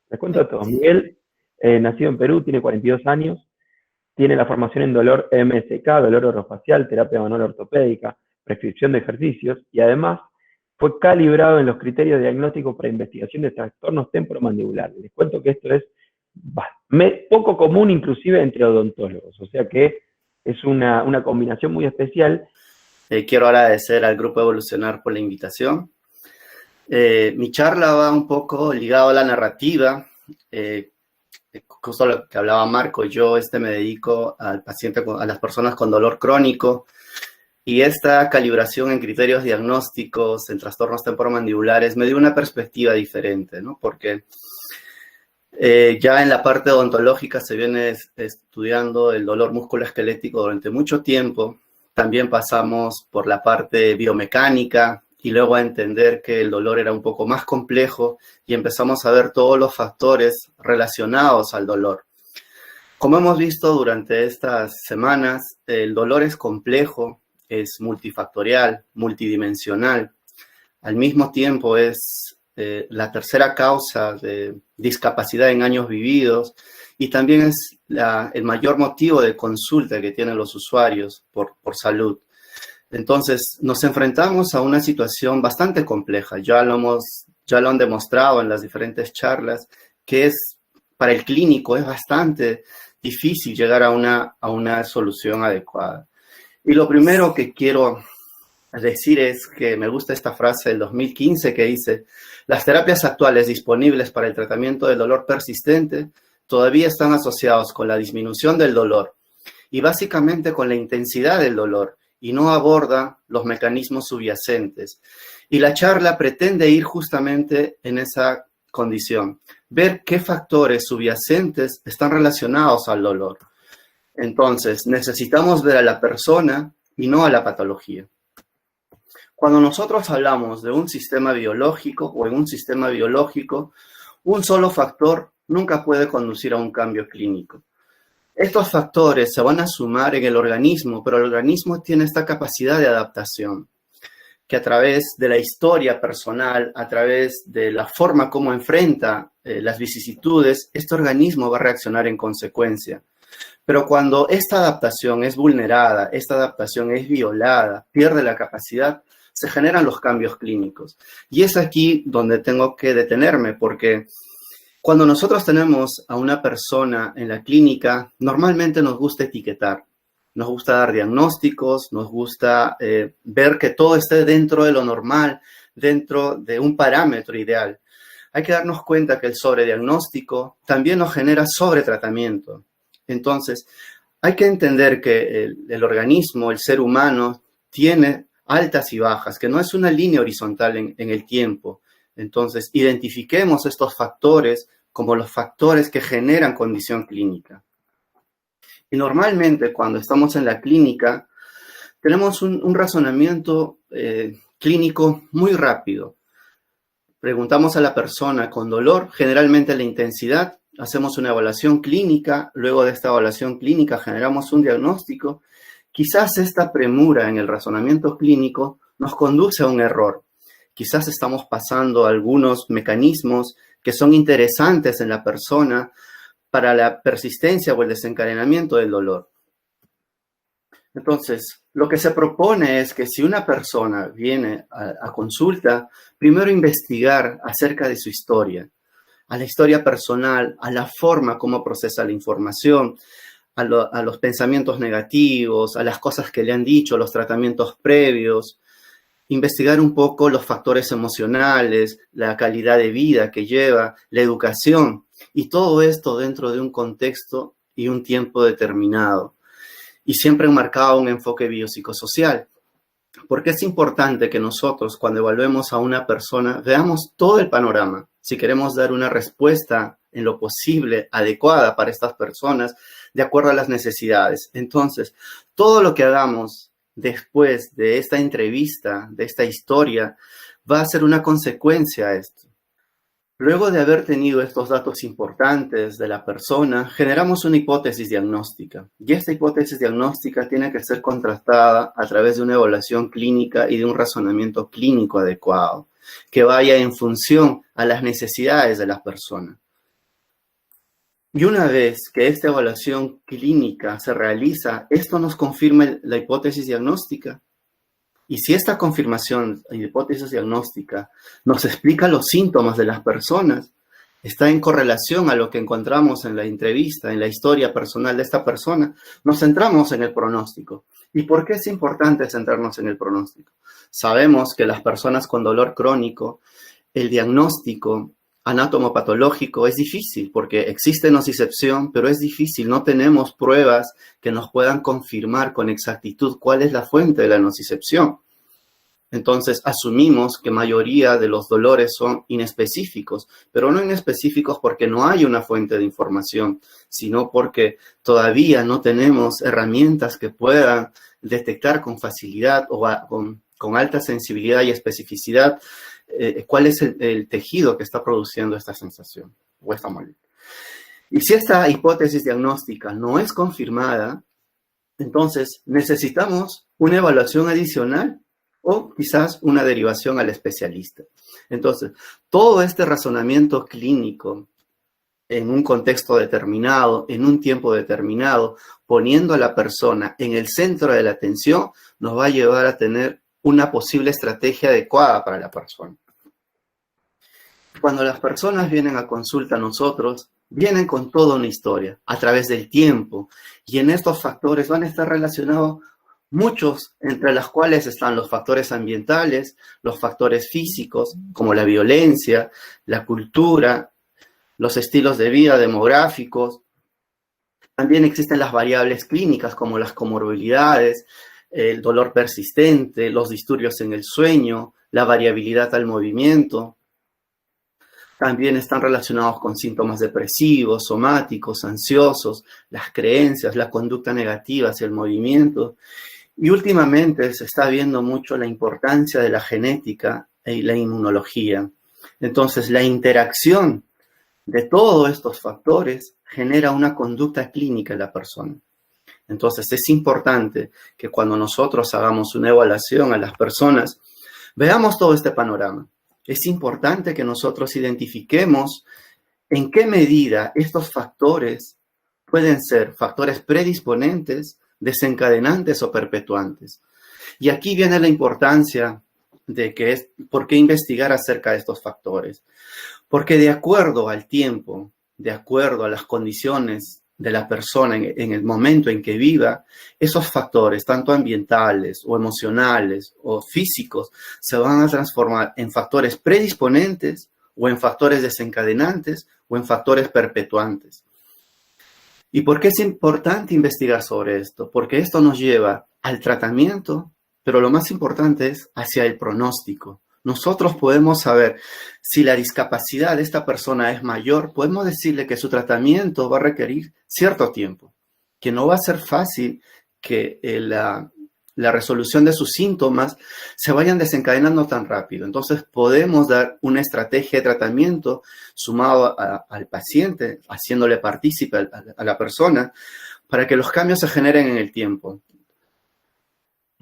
Les cuento a todos. Miguel, nacido en Perú, tiene 42 años, tiene la formación en dolor MSK, dolor orofacial, terapia manual ortopédica, prescripción de ejercicios y además fue calibrado en los criterios de diagnóstico para investigación de trastornos temporomandibulares. Les cuento que esto es poco común inclusive entre odontólogos, o sea que es una combinación muy especial. Quiero agradecer al Grupo Evolucionar por la invitación. Mi charla va un poco ligado a la narrativa. Justo lo que hablaba Marco, yo me dedico al paciente, a las personas con dolor crónico, y esta calibración en criterios diagnósticos, en trastornos temporomandibulares, me dio una perspectiva diferente, ¿no? Porque ya en la parte odontológica se viene estudiando el dolor musculoesquelético durante mucho tiempo. También pasamos por la parte biomecánica y luego a entender que el dolor era un poco más complejo y empezamos a ver todos los factores relacionados al dolor. Como hemos visto durante estas semanas, el dolor es complejo, es multifactorial, multidimensional. Al mismo tiempo es la tercera causa de discapacidad en años vividos y también es el mayor motivo de consulta que tienen los usuarios por salud. Entonces, nos enfrentamos a una situación bastante compleja. Ya lo han demostrado en las diferentes charlas, que para el clínico es bastante difícil llegar a una solución adecuada. Y lo primero que quiero decir es que me gusta esta frase del 2015 que dice: las terapias actuales disponibles para el tratamiento del dolor persistente todavía están asociados con la disminución del dolor y básicamente con la intensidad del dolor, y no aborda los mecanismos subyacentes. Y la charla pretende ir justamente en esa condición, ver qué factores subyacentes están relacionados al dolor. Entonces, necesitamos ver a la persona y no a la patología. Cuando nosotros hablamos de un sistema biológico o en un sistema biológico, un solo factor nunca puede conducir a un cambio clínico. Estos factores se van a sumar en el organismo, pero el organismo tiene esta capacidad de adaptación, que a través de la historia personal, a través de la forma como enfrenta las vicisitudes, este organismo va a reaccionar en consecuencia. Pero cuando esta adaptación es vulnerada, esta adaptación es violada, pierde la capacidad, se generan los cambios clínicos. Y es aquí donde tengo que detenerme, porque cuando nosotros tenemos a una persona en la clínica, normalmente nos gusta etiquetar, nos gusta dar diagnósticos, nos gusta ver que todo esté dentro de lo normal, dentro de un parámetro ideal. Hay que darnos cuenta que el sobrediagnóstico también nos genera sobretratamiento. Entonces, hay que entender que el organismo, el ser humano, tiene altas y bajas, que no es una línea horizontal en el tiempo. Entonces, identifiquemos estos factores como los factores que generan condición clínica. Y normalmente cuando estamos en la clínica, tenemos un razonamiento clínico muy rápido. Preguntamos a la persona con dolor, generalmente la intensidad, hacemos una evaluación clínica, luego de esta evaluación clínica generamos un diagnóstico. Quizás esta premura en el razonamiento clínico nos conduce a un error. Quizás estamos pasando algunos mecanismos que son interesantes en la persona para la persistencia o el desencadenamiento del dolor. Entonces, lo que se propone es que si una persona viene a consulta, primero investigar acerca de su historia, a la historia personal, a la forma como procesa la información, a los pensamientos negativos, a las cosas que le han dicho, los tratamientos previos, investigar un poco los factores emocionales, la calidad de vida que lleva, la educación, y todo esto dentro de un contexto y un tiempo determinado. Y siempre enmarcado un enfoque biopsicosocial. Porque es importante que nosotros, cuando evaluemos a una persona, veamos todo el panorama. Si queremos dar una respuesta en lo posible adecuada para estas personas, de acuerdo a las necesidades. Entonces, todo lo que hagamos después de esta entrevista, de esta historia, va a ser una consecuencia a esto. Luego de haber tenido estos datos importantes de la persona, generamos una hipótesis diagnóstica. Y esta hipótesis diagnóstica tiene que ser contrastada a través de una evaluación clínica y de un razonamiento clínico adecuado, que vaya en función a las necesidades de la persona. Y una vez que esta evaluación clínica se realiza, esto nos confirma la hipótesis diagnóstica. Y si esta confirmación de hipótesis diagnóstica nos explica los síntomas de las personas, está en correlación a lo que encontramos en la entrevista, en la historia personal de esta persona, nos centramos en el pronóstico. ¿Y por qué es importante centrarnos en el pronóstico? Sabemos que las personas con dolor crónico, el diagnóstico anatomopatológico es difícil porque existe nocicepción, pero es difícil, no tenemos pruebas que nos puedan confirmar con exactitud cuál es la fuente de la nocicepción. Entonces asumimos que mayoría de los dolores son inespecíficos, pero no inespecíficos porque no hay una fuente de información, sino porque todavía no tenemos herramientas que puedan detectar con facilidad o con alta sensibilidad y especificidad cuál es el tejido que está produciendo esta sensación o esta molestia. Y si esta hipótesis diagnóstica no es confirmada, entonces necesitamos una evaluación adicional o quizás una derivación al especialista. Entonces, todo este razonamiento clínico en un contexto determinado, en un tiempo determinado, poniendo a la persona en el centro de la atención, nos va a llevar a tener una posible estrategia adecuada para la persona. Cuando las personas vienen a consulta a nosotros, vienen con toda una historia a través del tiempo, y en estos factores van a estar relacionados muchos, entre los cuales están los factores ambientales, los factores físicos, como la violencia, la cultura, los estilos de vida demográficos. También existen las variables clínicas, como las comorbilidades, el dolor persistente, los disturbios en el sueño, la variabilidad al movimiento. También están relacionados con síntomas depresivos, somáticos, ansiosos, las creencias, la conducta negativa hacia el movimiento. Y últimamente se está viendo mucho la importancia de la genética y la inmunología. Entonces, la interacción de todos estos factores genera una conducta clínica en la persona. Entonces, es importante que cuando nosotros hagamos una evaluación a las personas, veamos todo este panorama. Es importante que nosotros identifiquemos en qué medida estos factores pueden ser factores predisponentes, desencadenantes o perpetuantes. Y aquí viene la importancia de por qué investigar acerca de estos factores. Porque de acuerdo al tiempo, de acuerdo a las condiciones de la persona en el momento en que viva, esos factores, tanto ambientales o emocionales o físicos, se van a transformar en factores predisponentes o en factores desencadenantes o en factores perpetuantes. ¿Y por qué es importante investigar sobre esto? Porque esto nos lleva al tratamiento, pero lo más importante es hacia el pronóstico. Nosotros podemos saber si la discapacidad de esta persona es mayor, podemos decirle que su tratamiento va a requerir cierto tiempo, que no va a ser fácil que la resolución de sus síntomas se vayan desencadenando tan rápido. Entonces podemos dar una estrategia de tratamiento sumado al paciente, haciéndole partícipe a la persona, para que los cambios se generen en el tiempo.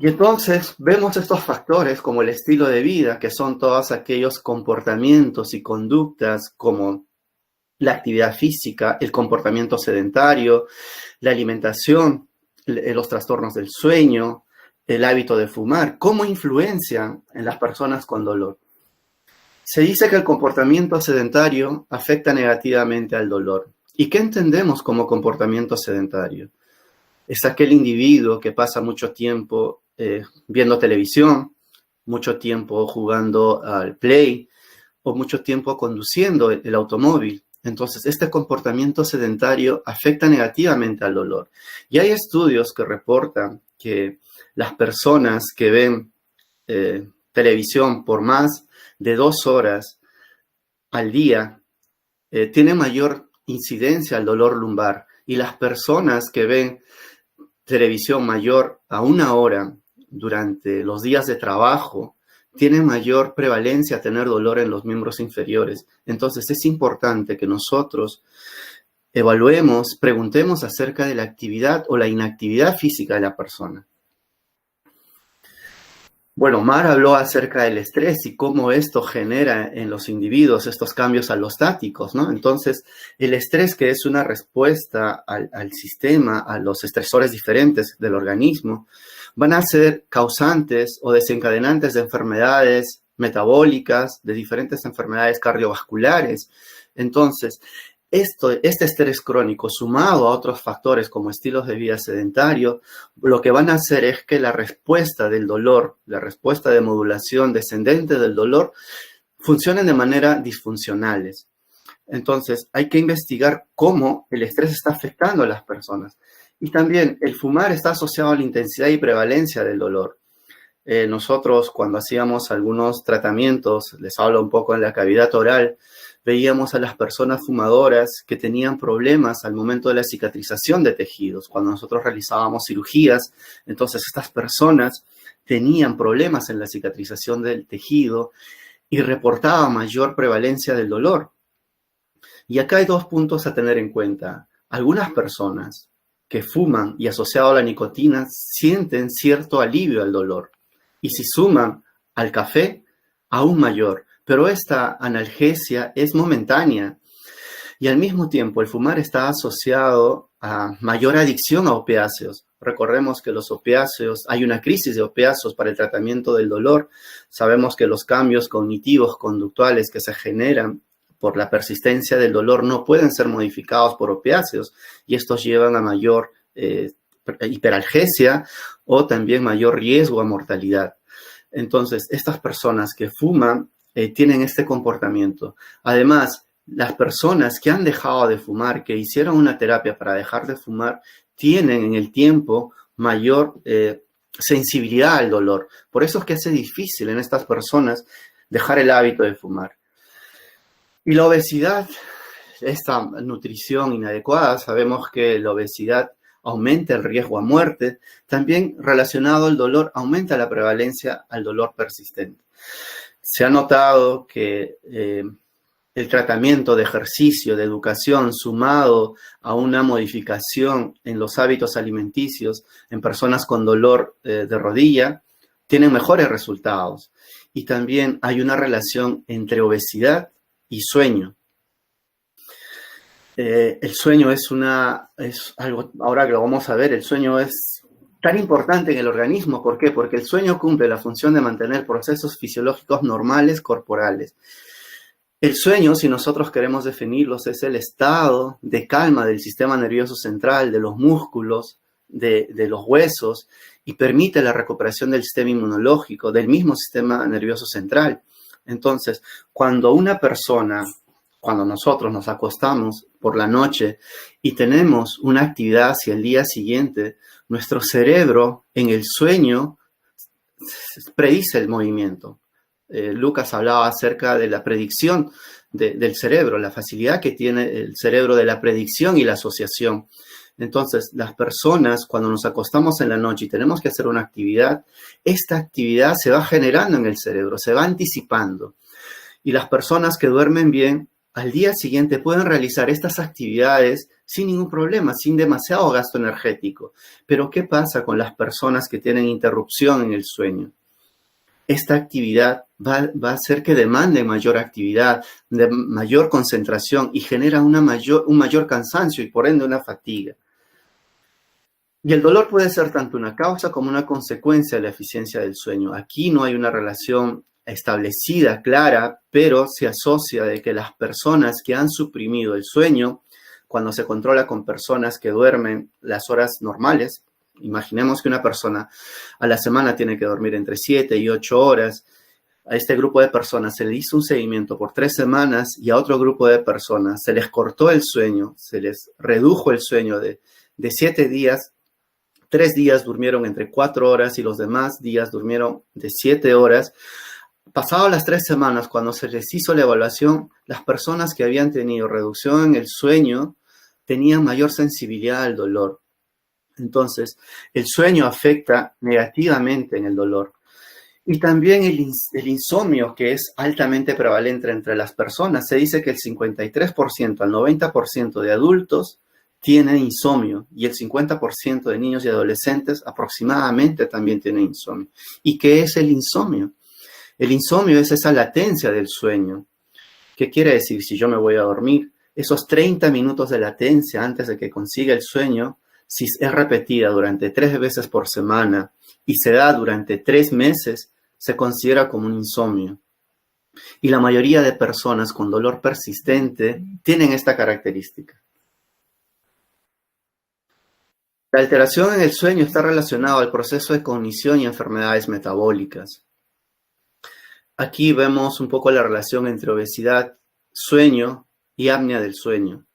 Y entonces vemos estos factores como el estilo de vida, que son todos aquellos comportamientos y conductas como la actividad física, el comportamiento sedentario, la alimentación, los trastornos del sueño, el hábito de fumar, cómo influencian en las personas con dolor. Se dice que el comportamiento sedentario afecta negativamente al dolor. ¿Y qué entendemos como comportamiento sedentario? Es aquel individuo que pasa mucho tiempo viendo televisión, mucho tiempo jugando al play o mucho tiempo conduciendo el automóvil. Entonces, este comportamiento sedentario afecta negativamente al dolor. Y hay estudios que reportan que las personas que ven televisión por más de 2 horas al día tienen mayor incidencia al dolor lumbar. Y las personas que ven televisión mayor a 1 hora durante los días de trabajo tienen mayor prevalencia a tener dolor en los miembros inferiores. Entonces es importante que nosotros evaluemos, preguntemos acerca de la actividad o la inactividad física de la persona. Bueno, Mar habló acerca del estrés y cómo esto genera en los individuos estos cambios alostáticos, ¿no? Entonces, el estrés, que es una respuesta al sistema, a los estresores diferentes del organismo, van a ser causantes o desencadenantes de enfermedades metabólicas, de diferentes enfermedades cardiovasculares. Entonces, este estrés crónico, sumado a otros factores como estilos de vida sedentario, lo que van a hacer es que la respuesta del dolor, la respuesta de modulación descendente del dolor, funcionen de manera disfuncionales. Entonces, hay que investigar cómo el estrés está afectando a las personas. Y también el fumar está asociado a la intensidad y prevalencia del dolor. Nosotros, cuando hacíamos algunos tratamientos, les hablo un poco en la cavidad oral, veíamos a las personas fumadoras que tenían problemas al momento de la cicatrización de tejidos. Cuando nosotros realizábamos cirugías, entonces estas personas tenían problemas en la cicatrización del tejido y reportaban mayor prevalencia del dolor. Y acá hay dos puntos a tener en cuenta. Algunas personas que fuman y asociado a la nicotina sienten cierto alivio al dolor. Y si suman al café, aún mayor. Pero esta analgesia es momentánea y al mismo tiempo el fumar está asociado a mayor adicción a opiáceos. Recordemos que los opiáceos, hay una crisis de opiáceos para el tratamiento del dolor. Sabemos que los cambios cognitivos, conductuales que se generan por la persistencia del dolor no pueden ser modificados por opiáceos y estos llevan a mayor hiperalgesia o también mayor riesgo a mortalidad. Entonces, estas personas que fuman tienen este comportamiento. Además, las personas que han dejado de fumar, que hicieron una terapia para dejar de fumar, tienen en el tiempo mayor sensibilidad al dolor. Por eso es que hace difícil en estas personas dejar el hábito de fumar. Y la obesidad, esta nutrición inadecuada, sabemos que la obesidad aumenta el riesgo a muerte. También relacionado al dolor, aumenta la prevalencia al dolor persistente. Se ha notado que el tratamiento de ejercicio, de educación, sumado a una modificación en los hábitos alimenticios en personas con dolor de rodilla, tienen mejores resultados. Y también hay una relación entre obesidad y sueño. El sueño es algo, ahora que lo vamos a ver, el sueño es tan importante en el organismo. ¿Por qué? Porque el sueño cumple la función de mantener procesos fisiológicos normales corporales. El sueño, si nosotros queremos definirlos, es el estado de calma del sistema nervioso central, de los músculos, de los huesos, y permite la recuperación del sistema inmunológico, del mismo sistema nervioso central. Entonces, cuando nosotros nos acostamos por la noche y tenemos una actividad hacia el día siguiente, nuestro cerebro en el sueño predice el movimiento. Lucas hablaba acerca de la predicción del cerebro, la facilidad que tiene el cerebro de la predicción y la asociación. Entonces, las personas, cuando nos acostamos en la noche y tenemos que hacer una actividad, esta actividad se va generando en el cerebro, se va anticipando. Y las personas que duermen bien, al día siguiente pueden realizar estas actividades sin ningún problema, sin demasiado gasto energético. Pero, ¿qué pasa con las personas que tienen interrupción en el sueño? Esta actividad va a hacer que demande mayor actividad, de mayor concentración y genera un mayor cansancio y por ende una fatiga. Y el dolor puede ser tanto una causa como una consecuencia de la eficiencia del sueño. Aquí no hay una relación establecida, clara, pero se asocia de que las personas que han suprimido el sueño, cuando se controla con personas que duermen las horas normales, imaginemos que una persona a la semana tiene que dormir entre 7 y 8 horas, a este grupo de personas se le hizo un seguimiento por 3 semanas y a otro grupo de personas se les cortó el sueño, se les redujo el sueño de 7 días, 3 días durmieron entre 4 horas y los demás días durmieron de 7 horas. Pasado las 3 semanas, cuando se les hizo la evaluación, las personas que habían tenido reducción en el sueño tenían mayor sensibilidad al dolor. Entonces, el sueño afecta negativamente en el dolor. Y también el insomnio, que es altamente prevalente entre las personas. Se dice que el 53% al 90% de adultos tienen insomnio y el 50% de niños y adolescentes aproximadamente también tienen insomnio. ¿Y qué es el insomnio? El insomnio es esa latencia del sueño. ¿Qué quiere decir? Si yo me voy a dormir, esos 30 minutos de latencia antes de que consiga el sueño, si es repetida durante 3 veces por semana y se da durante 3 meses, se considera como un insomnio. Y la mayoría de personas con dolor persistente tienen esta característica. La alteración en el sueño está relacionada al proceso de cognición y enfermedades metabólicas. Aquí vemos un poco la relación entre obesidad, sueño y apnea del sueño.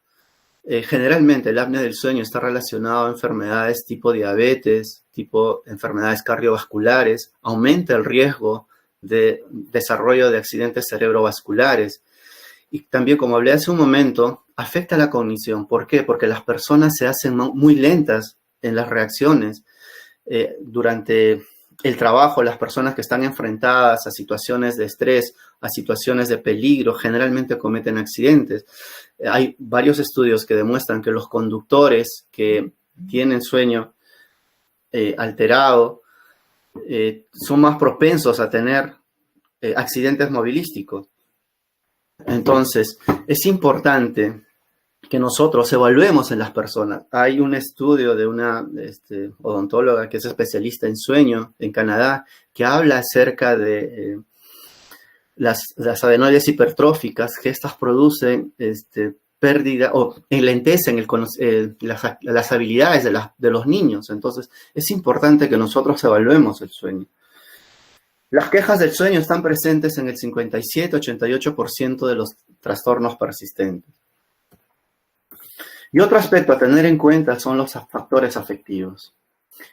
Generalmente el apnea del sueño está relacionado a enfermedades tipo diabetes, tipo enfermedades cardiovasculares, aumenta el riesgo de desarrollo de accidentes cerebrovasculares. Y también, como hablé hace un momento, afecta la cognición. ¿Por qué? Porque las personas se hacen muy lentas en las reacciones. Durante el trabajo, las personas que están enfrentadas a situaciones de estrés, a situaciones de peligro, generalmente cometen accidentes. Hay varios estudios que demuestran que los conductores que tienen sueño alterado son más propensos a tener accidentes movilísticos. Entonces, es importante que nosotros evaluemos en las personas. Hay un estudio de una odontóloga que es especialista en sueño en Canadá que habla acerca de las adenoides hipertróficas, que estas producen pérdida o enlentecen las habilidades de los niños. Entonces, es importante que nosotros evaluemos el sueño. Las quejas del sueño están presentes en el 57-88% de los trastornos persistentes. Y otro aspecto a tener en cuenta son los factores afectivos.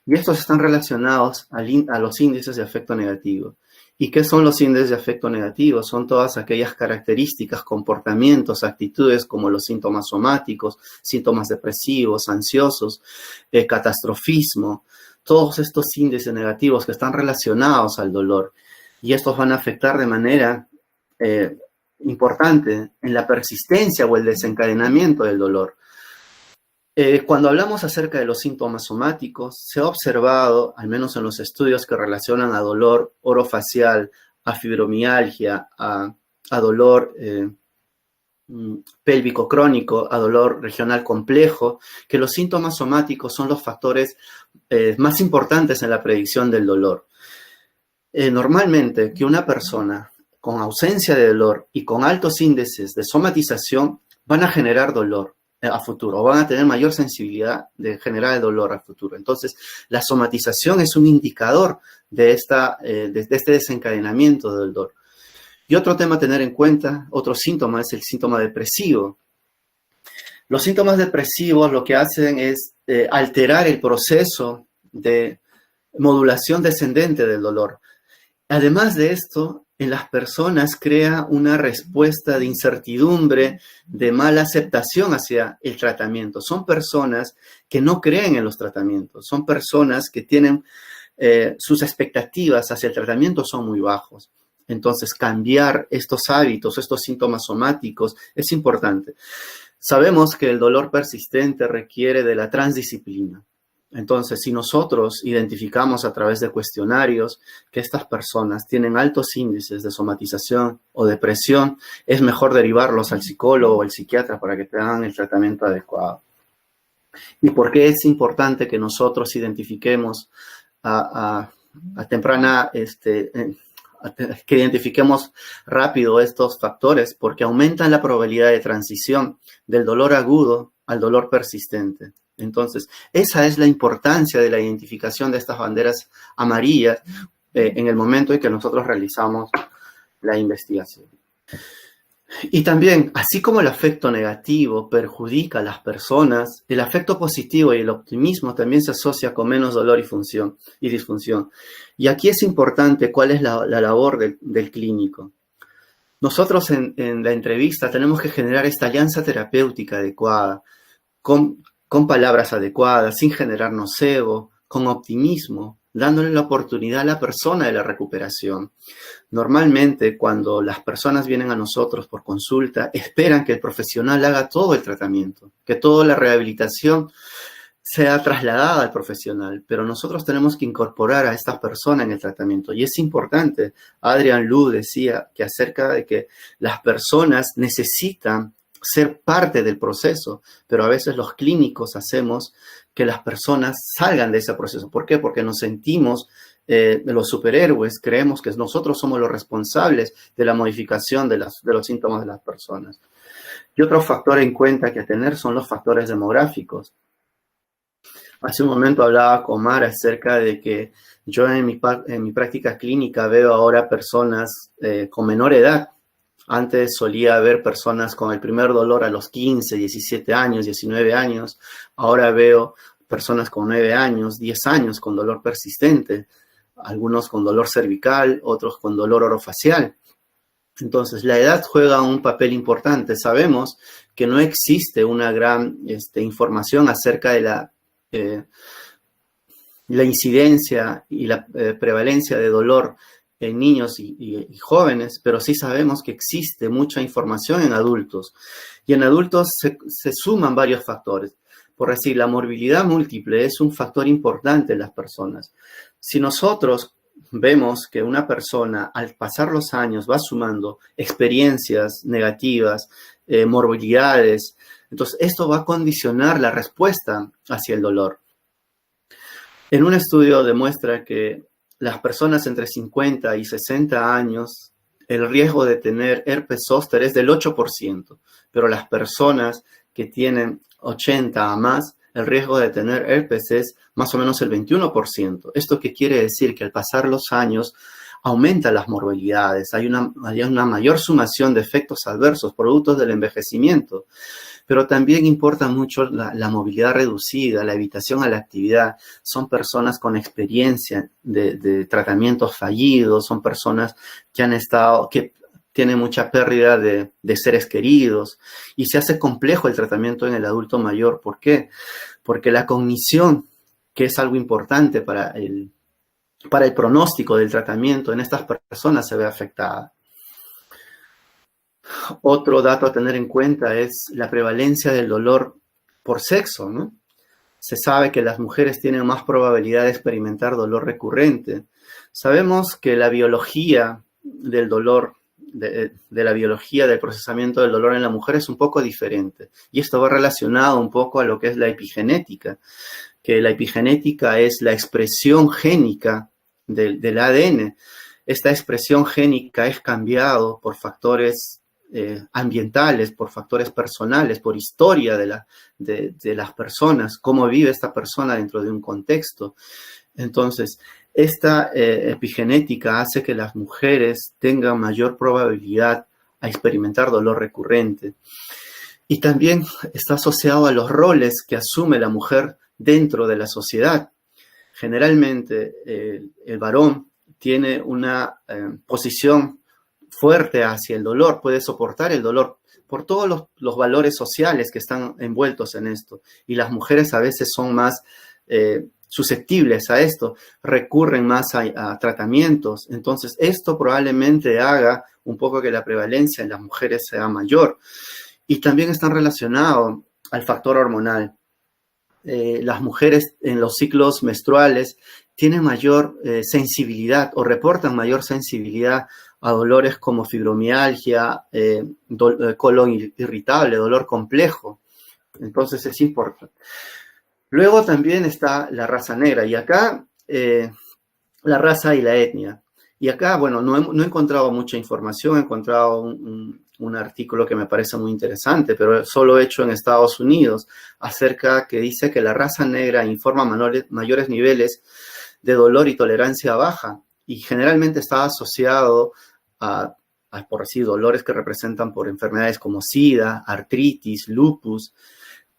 Y estos están relacionados a los índices de afecto negativo. ¿Y qué son los índices de afecto negativo? Son todas aquellas características, comportamientos, actitudes como los síntomas somáticos, síntomas depresivos, ansiosos, catastrofismo, todos estos índices negativos que están relacionados al dolor. Y estos van a afectar de manera importante en la persistencia o el desencadenamiento del dolor. Cuando hablamos acerca de los síntomas somáticos, se ha observado, al menos en los estudios que relacionan a dolor orofacial, a fibromialgia, a dolor pélvico crónico, a dolor regional complejo, que los síntomas somáticos son los factores más importantes en la predicción del dolor. Normalmente, que una persona con ausencia de dolor y con altos índices de somatización van a generar dolor a futuro, o van a tener mayor sensibilidad de generar el dolor a futuro. Entonces, la somatización es un indicador de este desencadenamiento del dolor. Y otro tema a tener en cuenta, otro síntoma, es el síntoma depresivo. Los síntomas depresivos lo que hacen es alterar el proceso de modulación descendente del dolor. Además de esto, en las personas crea una respuesta de incertidumbre, de mala aceptación hacia el tratamiento. Son personas que no creen en los tratamientos, son personas que tienen sus expectativas hacia el tratamiento son muy bajos. Entonces, cambiar estos hábitos, estos síntomas somáticos es importante. Sabemos que el dolor persistente requiere de la transdisciplina. Entonces, si nosotros identificamos a través de cuestionarios que estas personas tienen altos índices de somatización o depresión, es mejor derivarlos al psicólogo o al psiquiatra para que tengan el tratamiento adecuado. ¿Y por qué es importante que nosotros identifiquemos que identifiquemos rápido estos factores? Porque aumentan la probabilidad de transición del dolor agudo al dolor persistente. Entonces, esa es la importancia de la identificación de estas banderas amarillas en el momento en que nosotros realizamos la investigación. Y también, así como el afecto negativo perjudica a las personas, el afecto positivo y el optimismo también se asocia con menos dolor y disfunción. Y aquí es importante cuál es la labor del clínico. Nosotros en la entrevista tenemos que generar esta alianza terapéutica adecuada, con palabras adecuadas, sin generar nocebo, con optimismo, dándole la oportunidad a la persona de la recuperación. Normalmente, cuando las personas vienen a nosotros por consulta, esperan que el profesional haga todo el tratamiento, que toda la rehabilitación sea trasladada al profesional, pero nosotros tenemos que incorporar a estas personas en el tratamiento. Y es importante, Adrian Lu decía que acerca de que las personas necesitan ser parte del proceso, pero a veces los clínicos hacemos que las personas salgan de ese proceso. ¿Por qué? Porque nos sentimos los superhéroes, creemos que nosotros somos los responsables de la modificación de los síntomas de las personas. Y otro factor en cuenta que tener son los factores demográficos. Hace un momento hablaba con Mar acerca de que yo en mi práctica clínica veo ahora personas con menor edad. Antes solía ver personas con el primer dolor a los 15, 17 años, 19 años. Ahora veo personas con 9 años, 10 años con dolor persistente. Algunos con dolor cervical, otros con dolor orofacial. Entonces, la edad juega un papel importante. Sabemos que no existe una gran información acerca de la incidencia y la prevalencia de dolor en niños y jóvenes, pero sí sabemos que existe mucha información en adultos. Y en adultos se suman varios factores. Por decir, la morbilidad múltiple es un factor importante en las personas. Si nosotros vemos que una persona al pasar los años va sumando experiencias negativas, morbilidades, entonces esto va a condicionar la respuesta hacia el dolor. En un estudio demuestra que las personas entre 50 y 60 años, el riesgo de tener herpes zóster es del 8%, pero las personas que tienen 80 a más, el riesgo de tener herpes es más o menos el 21%. ¿Esto qué quiere decir? Que al pasar los años aumentan las morbilidades, hay una mayor sumación de efectos adversos productos del envejecimiento, pero también importa mucho la movilidad reducida, la evitación a la actividad. Son personas con experiencia de tratamientos fallidos, son personas que tienen mucha pérdida de seres queridos y se hace complejo el tratamiento en el adulto mayor. ¿Por qué? Porque la cognición, que es algo importante para el pronóstico del tratamiento en estas personas, se ve afectada. Otro dato a tener en cuenta es la prevalencia del dolor por sexo, ¿no? Se sabe que las mujeres tienen más probabilidad de experimentar dolor recurrente. Sabemos que la biología del dolor, de la biología del procesamiento del dolor en la mujer es un poco diferente. Y esto va relacionado un poco a lo que es la epigenética, que la epigenética es la expresión génica del ADN. Esta expresión génica es cambiado por factores ambientales, por factores personales, por historia de las personas, cómo vive esta persona dentro de un contexto. Entonces, esta epigenética hace que las mujeres tengan mayor probabilidad a experimentar dolor recurrente. Y también está asociado a los roles que asume la mujer dentro de la sociedad. Generalmente, el varón tiene una posición fuerte hacia el dolor, puede soportar el dolor por todos los valores sociales que están envueltos en esto. Y las mujeres a veces son más susceptibles a esto, recurren más a tratamientos. Entonces, esto probablemente haga un poco que la prevalencia en las mujeres sea mayor. Y también están relacionados al factor hormonal. Las mujeres en los ciclos menstruales tienen mayor sensibilidad o reportan mayor sensibilidad a dolores como fibromialgia, colon irritable, dolor complejo. Entonces es importante. Luego también está la raza negra y acá la raza y la etnia. Y acá, bueno, no he encontrado mucha información, he encontrado un artículo que me parece muy interesante, pero solo hecho en Estados Unidos, acerca que dice que la raza negra informa mayores niveles de dolor y tolerancia baja, y generalmente está asociado a por así, dolores que representan por enfermedades como SIDA, artritis, lupus,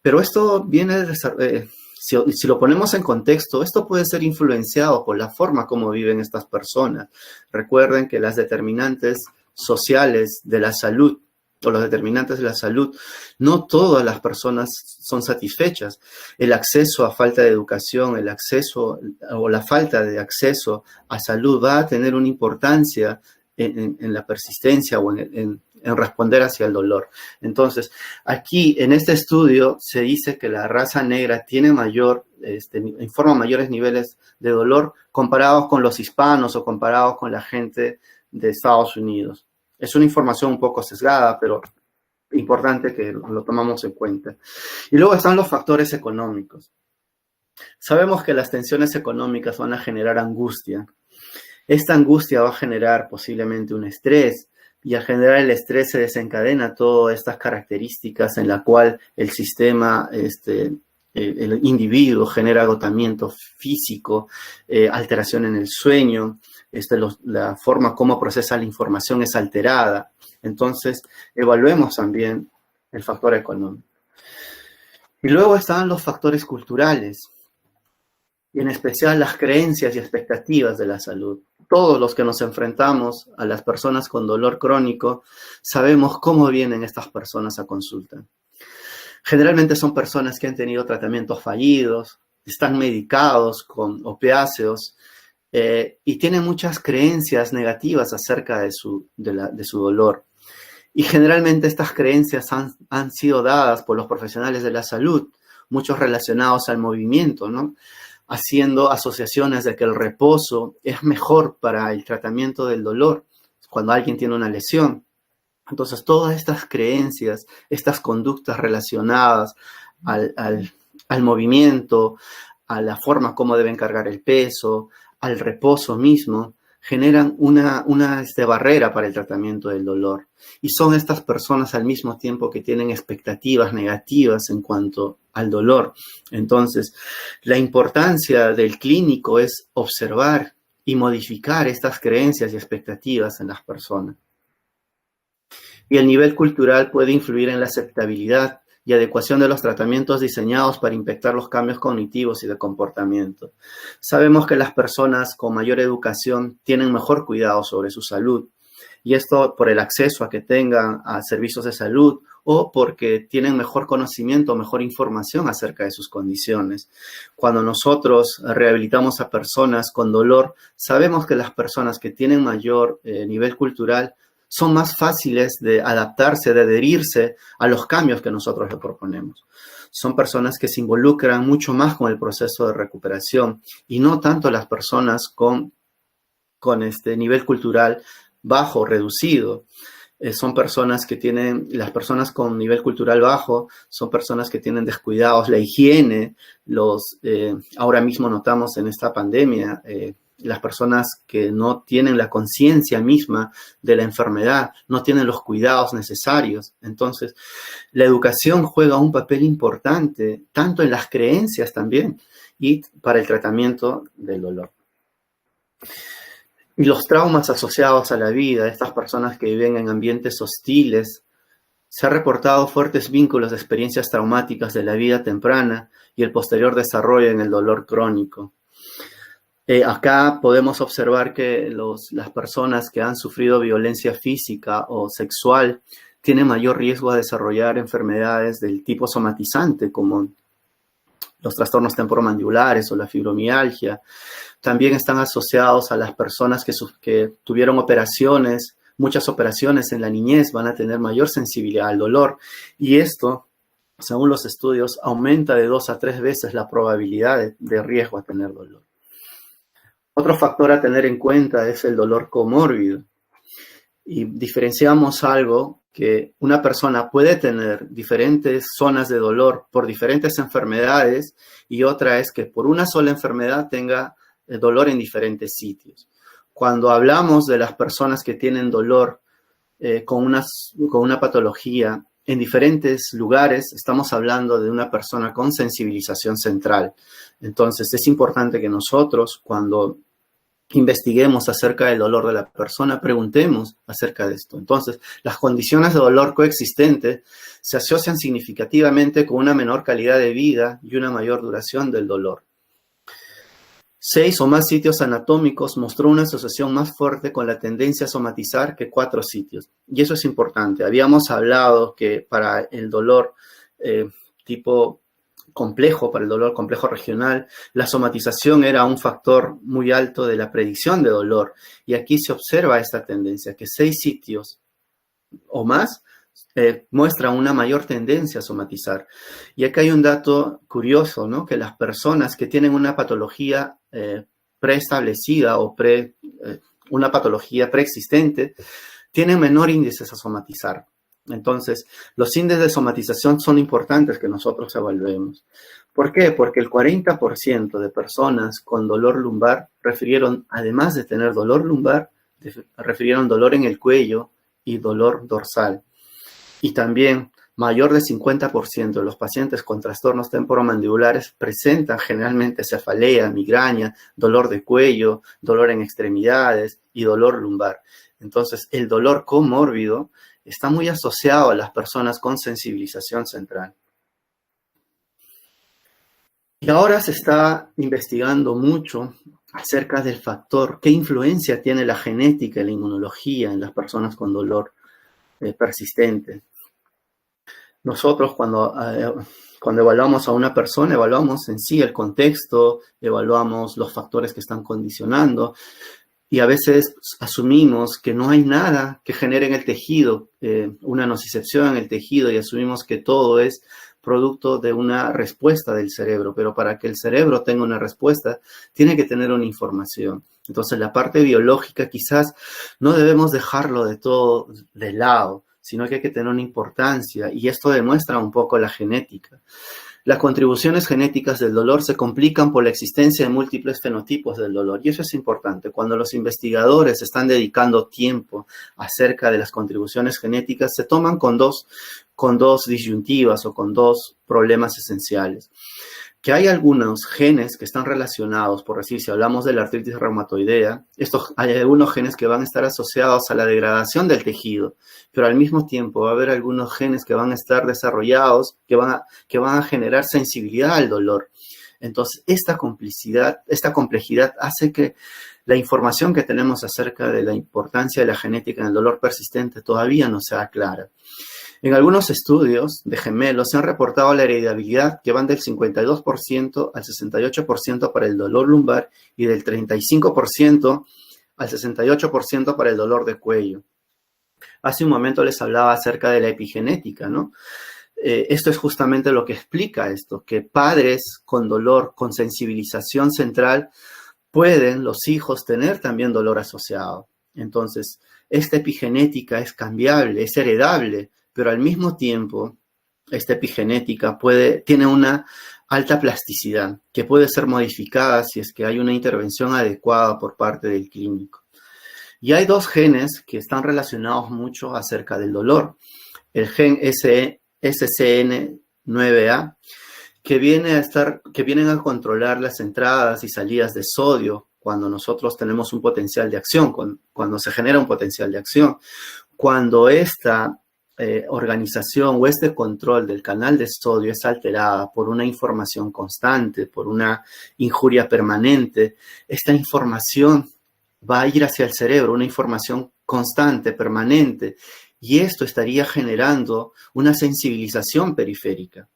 pero esto viene de... Si lo ponemos en contexto, esto puede ser influenciado por la forma como viven estas personas. Recuerden que las determinantes sociales de la salud o los determinantes de la salud, no todas las personas son satisfechas. El acceso a falta de educación, el acceso o la falta de acceso a salud va a tener una importancia en la persistencia o en responder hacia el dolor. Entonces, aquí en este estudio se dice que la raza negra tiene informa mayores niveles de dolor comparados con los hispanos o comparados con la gente de Estados Unidos. Es una información un poco sesgada, pero importante que lo tomamos en cuenta. Y luego están los factores económicos. Sabemos que las tensiones económicas van a generar angustia. Esta angustia va a generar posiblemente un estrés, y al generar el estrés se desencadena todas estas características en la cual el sistema, el individuo genera agotamiento físico, alteración en el sueño, la forma como procesa la información es alterada. Entonces, evaluemos también el factor económico. Y luego están los factores culturales, y en especial las creencias y expectativas de la salud. Todos los que nos enfrentamos a las personas con dolor crónico sabemos cómo vienen estas personas a consulta. Generalmente son personas que han tenido tratamientos fallidos, están medicados con opiáceos y tienen muchas creencias negativas acerca de su dolor. Y generalmente estas creencias han sido dadas por los profesionales de la salud, muchos relacionados al movimiento, ¿no? Haciendo asociaciones de que el reposo es mejor para el tratamiento del dolor cuando alguien tiene una lesión. Entonces, todas estas creencias, estas conductas relacionadas al movimiento, a la forma como deben cargar el peso, al reposo mismo, generan una barrera para el tratamiento del dolor. Y son estas personas al mismo tiempo que tienen expectativas negativas en cuanto al dolor. Entonces, la importancia del clínico es observar y modificar estas creencias y expectativas en las personas. Y el nivel cultural puede influir en la aceptabilidad y adecuación de los tratamientos diseñados para impactar los cambios cognitivos y de comportamiento. Sabemos que las personas con mayor educación tienen mejor cuidado sobre su salud, y esto por el acceso a que tengan a servicios de salud o porque tienen mejor conocimiento, mejor información acerca de sus condiciones. Cuando nosotros rehabilitamos a personas con dolor, sabemos que las personas que tienen mayor nivel cultural son más fáciles de adaptarse, de adherirse a los cambios que nosotros le proponemos. Son personas que se involucran mucho más con el proceso de recuperación y no tanto las personas con nivel cultural bajo o reducido. Son personas que las personas con nivel cultural bajo son personas que tienen descuidados la higiene. Ahora mismo notamos en esta pandemia, las personas que no tienen la conciencia misma de la enfermedad, no tienen los cuidados necesarios. Entonces, la educación juega un papel importante, tanto en las creencias también, y para el tratamiento del dolor. Y los traumas asociados a la vida, estas personas que viven en ambientes hostiles, se ha reportado fuertes vínculos de experiencias traumáticas de la vida temprana y el posterior desarrollo en el dolor crónico. Acá podemos observar que las personas que han sufrido violencia física o sexual tienen mayor riesgo a desarrollar enfermedades del tipo somatizante, como los trastornos temporomandibulares o la fibromialgia. También están asociados a las personas que tuvieron muchas operaciones en la niñez, van a tener mayor sensibilidad al dolor. Y esto, según los estudios, aumenta de 2 a 3 veces la probabilidad de riesgo a tener dolor. Otro factor a tener en cuenta es el dolor comórbido. Y diferenciamos algo que una persona puede tener diferentes zonas de dolor por diferentes enfermedades, y otra es que por una sola enfermedad tenga dolor en diferentes sitios. Cuando hablamos de las personas que tienen dolor con una patología en diferentes lugares, estamos hablando de una persona con sensibilización central. Entonces, es importante que nosotros, cuando investiguemos acerca del dolor de la persona, preguntemos acerca de esto. Entonces, las condiciones de dolor coexistentes se asocian significativamente con una menor calidad de vida y una mayor duración del dolor. 6 o más sitios anatómicos mostró una asociación más fuerte con la tendencia a somatizar que 4 sitios. Y eso es importante. Habíamos hablado que para el dolor tipo complejo, para el dolor complejo regional, la somatización era un factor muy alto de la predicción de dolor. Y aquí se observa esta tendencia, que 6 sitios o más muestra una mayor tendencia a somatizar. Y acá hay un dato curioso, ¿no? Que las personas que tienen una patología preestablecida o una patología preexistente tienen menor índice a somatizar. Entonces, los índices de somatización son importantes que nosotros evaluemos. ¿Por qué? Porque el 40% de personas con dolor lumbar refirieron, además de tener dolor lumbar, refirieron dolor en el cuello y dolor dorsal. Y también mayor del 50% de los pacientes con trastornos temporomandibulares presentan generalmente cefalea, migraña, dolor de cuello, dolor en extremidades y dolor lumbar. Entonces, el dolor comórbido está muy asociado a las personas con sensibilización central. Y ahora se está investigando mucho acerca del factor, qué influencia tiene la genética y la inmunología en las personas con dolor persistente. Nosotros cuando evaluamos a una persona, evaluamos en sí el contexto, evaluamos los factores que están condicionando y a veces asumimos que no hay nada que genere en el tejido una nocicepción en el tejido y asumimos que todo es producto de una respuesta del cerebro, pero para que el cerebro tenga una respuesta tiene que tener una información. Entonces la parte biológica quizás no debemos dejarlo de todo de lado, sino que hay que tener una importancia y esto demuestra un poco la genética. Las contribuciones genéticas del dolor se complican por la existencia de múltiples fenotipos del dolor y eso es importante. Cuando los investigadores están dedicando tiempo acerca de las contribuciones genéticas, se toman con dos disyuntivas o con dos problemas esenciales. Que hay algunos genes que están relacionados, por decir, si hablamos de la artritis reumatoidea, hay algunos genes que van a estar asociados a la degradación del tejido, pero al mismo tiempo va a haber algunos genes que van a estar desarrollados, que van a generar sensibilidad al dolor. Entonces, esta complejidad hace que la información que tenemos acerca de la importancia de la genética en el dolor persistente todavía no sea clara. En algunos estudios de gemelos se han reportado la heredabilidad que van del 52% al 68% para el dolor lumbar y del 35% al 68% para el dolor de cuello. Hace un momento les hablaba acerca de la epigenética, ¿no? Esto es justamente lo que explica esto, que padres con dolor, con sensibilización central, pueden los hijos tener también dolor asociado. Entonces, esta epigenética es cambiable, es heredable, pero al mismo tiempo, esta epigenética tiene una alta plasticidad que puede ser modificada si es que hay una intervención adecuada por parte del clínico. Y hay dos genes que están relacionados mucho acerca del dolor. El gen SCN9A, que vienen a controlar las entradas y salidas de sodio cuando nosotros tenemos un potencial de acción, cuando se genera un potencial de acción. Cuando esta organización o este control del canal de sodio es alterada por una información constante, por una injuria permanente, esta información va a ir hacia el cerebro, una información constante, permanente, y esto estaría generando una sensibilización periférica,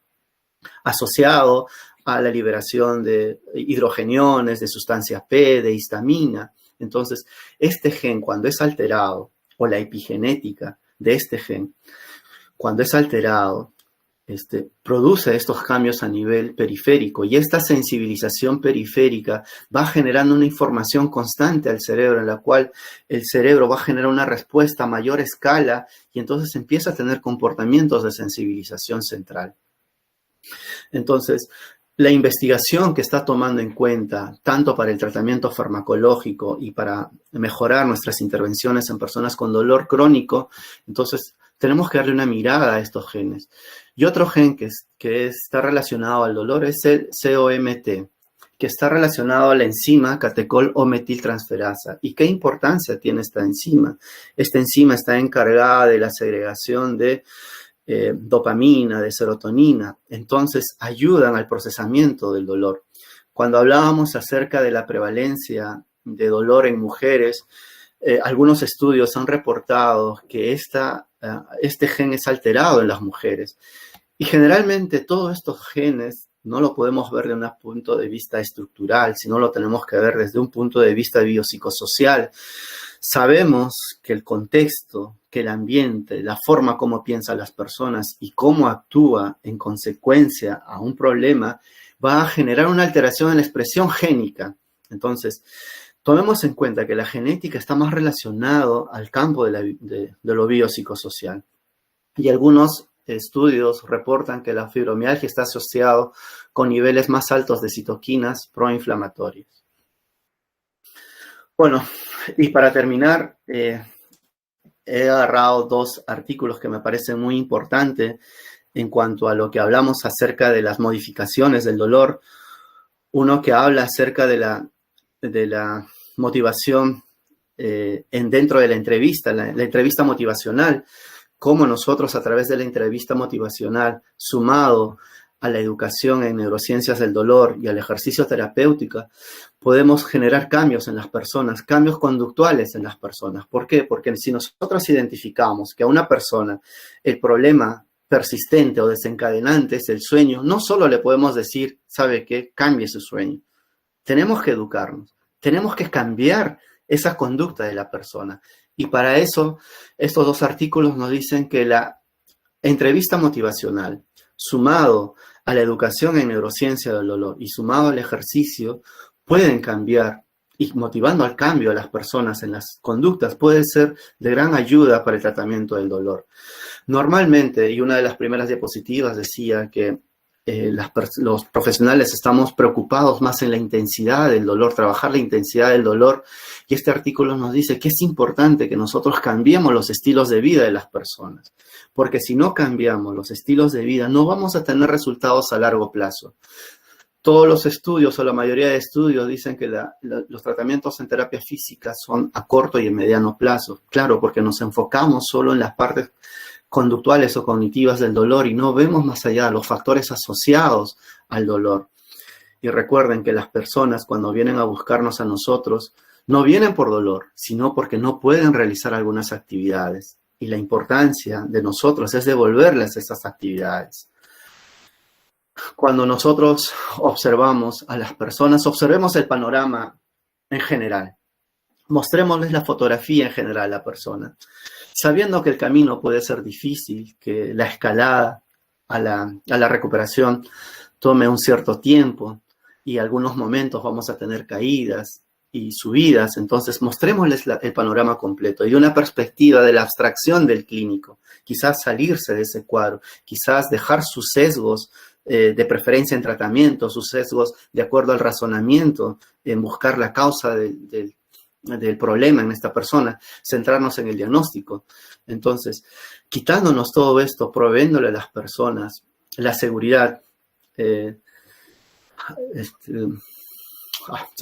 asociado a la liberación de hidrogeniones, de sustancia P, de histamina. Entonces, este gen, cuando es alterado, o la epigenética de este gen, cuando es alterado, produce estos cambios a nivel periférico y esta sensibilización periférica va generando una información constante al cerebro en la cual el cerebro va a generar una respuesta a mayor escala y entonces empieza a tener comportamientos de sensibilización central. Entonces, la investigación que está tomando en cuenta, tanto para el tratamiento farmacológico y para mejorar nuestras intervenciones en personas con dolor crónico, entonces tenemos que darle una mirada a estos genes. Y otro gen que está relacionado al dolor es el COMT, que está relacionado a la enzima catecol o metiltransferasa. ¿Y qué importancia tiene esta enzima? Esta enzima está encargada de la segregación de dopamina, de serotonina, entonces ayudan al procesamiento del dolor. Cuando hablábamos acerca de la prevalencia de dolor en mujeres, algunos estudios han reportado que este gen es alterado en las mujeres. Y generalmente todos estos genes no lo podemos ver desde un punto de vista estructural, sino lo tenemos que ver desde un punto de vista biopsicosocial. Sabemos que el contexto, que el ambiente, la forma como piensan las personas y cómo actúa en consecuencia a un problema va a generar una alteración en la expresión génica. Entonces, tomemos en cuenta que la genética está más relacionado al campo de lo biopsicosocial. Y algunos estudios reportan que la fibromialgia está asociado con niveles más altos de citoquinas proinflamatorias. Bueno, y para terminar, he agarrado dos artículos que me parecen muy importantes en cuanto a lo que hablamos acerca de las modificaciones del dolor. Uno que habla acerca de la motivación dentro de la entrevista motivacional, cómo nosotros a través de la entrevista motivacional, sumado a la educación en neurociencias del dolor y al ejercicio terapéutico, podemos generar cambios en las personas, cambios conductuales en las personas. ¿Por qué? Porque si nosotros identificamos que a una persona el problema persistente o desencadenante es el sueño, no solo le podemos decir, ¿sabe qué? Cambie su sueño. Tenemos que educarnos, tenemos que cambiar esa conducta de la persona. Y para eso, estos dos artículos nos dicen que la entrevista motivacional, sumado a la educación en neurociencia del dolor y sumado al ejercicio, pueden cambiar y motivando al cambio a las personas en las conductas puede ser de gran ayuda para el tratamiento del dolor. Normalmente, y una de las primeras diapositivas decía que los profesionales estamos preocupados más en la intensidad del dolor, trabajar la intensidad del dolor, y este artículo nos dice que es importante que nosotros cambiemos los estilos de vida de las personas, porque si no cambiamos los estilos de vida, no vamos a tener resultados a largo plazo. Todos los estudios, o la mayoría de estudios, dicen que los tratamientos en terapia física son a corto y en mediano plazo. Claro, porque nos enfocamos solo en las partes conductuales o cognitivas del dolor y no vemos más allá de los factores asociados al dolor. Y recuerden que las personas cuando vienen a buscarnos a nosotros no vienen por dolor, sino porque no pueden realizar algunas actividades. Y la importancia de nosotros es devolverles esas actividades. Cuando nosotros observamos a las personas, observemos el panorama en general. Mostrémosles la fotografía en general a la persona, sabiendo que el camino puede ser difícil, que la escalada a la recuperación tome un cierto tiempo y algunos momentos vamos a tener caídas y subidas. Entonces mostrémosles el panorama completo y de una perspectiva de la abstracción del clínico, quizás salirse de ese cuadro, quizás dejar sus sesgos de preferencia en tratamiento, sus sesgos de acuerdo al razonamiento, en buscar la causa del problema en esta persona, centrarnos en el diagnóstico. Entonces, quitándonos todo esto, proveéndole a las personas la seguridad, se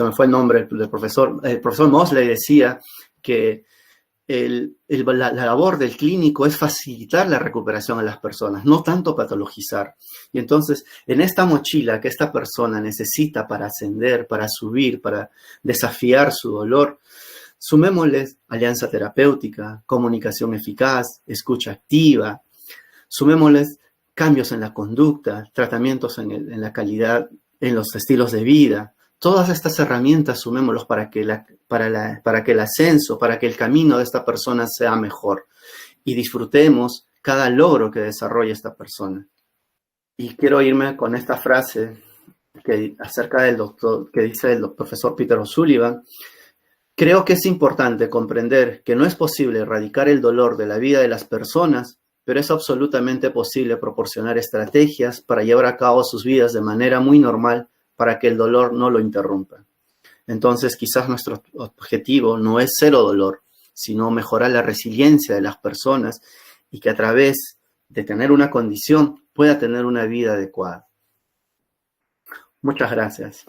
me fue el nombre del profesor, el profesor Mosley decía que la labor del clínico es facilitar la recuperación a las personas, no tanto patologizar. Y entonces, en esta mochila que esta persona necesita para ascender, para subir, para desafiar su dolor, sumémosles alianza terapéutica, comunicación eficaz, escucha activa, sumémosles cambios en la conducta, tratamientos en la calidad, en los estilos de vida. Todas estas herramientas sumémoslos para que el ascenso, para que el camino de esta persona sea mejor y disfrutemos cada logro que desarrolla esta persona. Y quiero irme con esta frase acerca del doctor, que dice el profesor Peter O'Sullivan. Creo que es importante comprender que no es posible erradicar el dolor de la vida de las personas, pero es absolutamente posible proporcionar estrategias para llevar a cabo sus vidas de manera muy normal para que el dolor no lo interrumpa. Entonces, quizás nuestro objetivo no es cero dolor, sino mejorar la resiliencia de las personas y que a través de tener una condición pueda tener una vida adecuada. Muchas gracias.